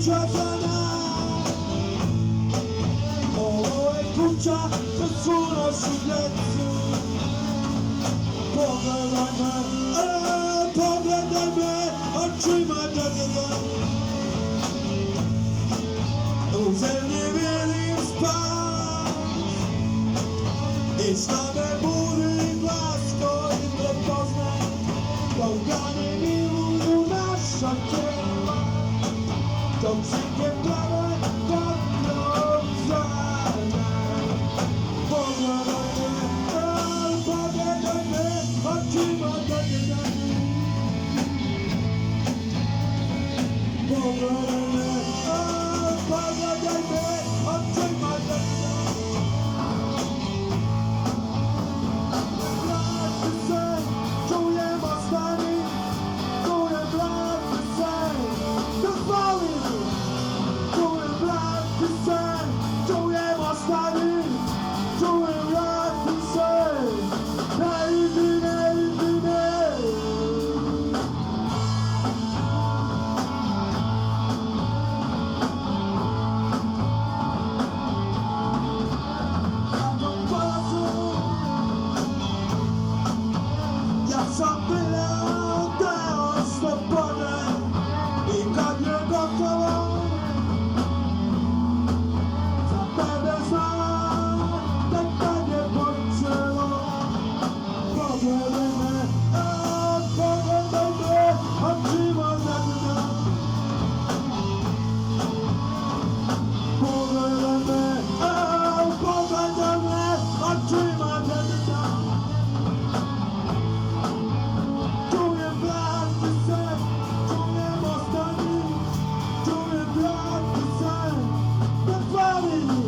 escuchas escucha nessuno silenzio, pobre da me, oggi mangiate uselni mieli i stane muri Glasgow i Poznań, gałgany miłują nasza dzieła, to przyjdzie prawe podwiązane. Pogadajmy, oczyma zagadajmy. Pogadajmy, oczyma zagadajmy. Blasty sen, czuję mostami, czuję blasty sen, dozwoli mi. Czuję blasty sen, czuję mostami, czuję blasty sen, naiwny, naiwny. Ja sam bylał tę swobodę i koniec gotowo. Zapewne znam, tak nie bądźczyło. Pogadajmy, oczyma zagadajmy. Pogadajmy, oczyma zagadajmy. Czuję blasty sen, czuję mostami, czuję blasty sen, dozwoli mi.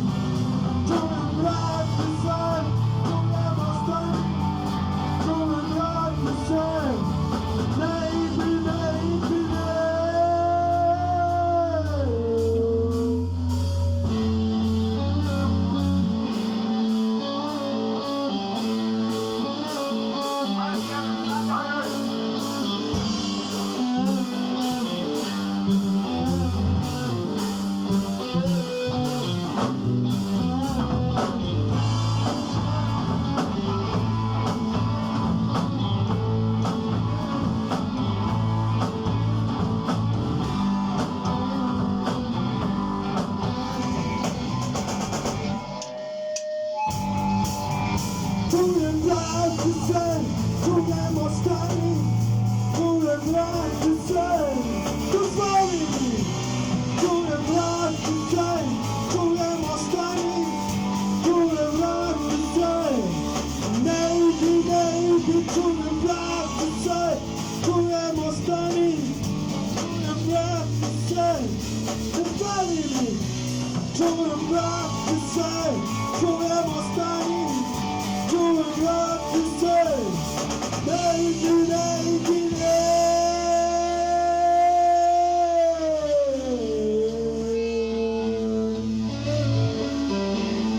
Czuję blasty sen, czuję mostami, czuję blasty sen, naiwny, naiwny. Czuję blasty sen, czuję mostami, czuję blasty sen, dozwoli mi. Czuję blasty sen, czuję mostami, czuję blasty sen, naiwny, naiwny. Czuję blasty sen, czuję mostami, czuję blasty sen, dozwoli mi. Czuję blasty sen, czuję mostami, czuję blasty sen, naiwny, naiwny.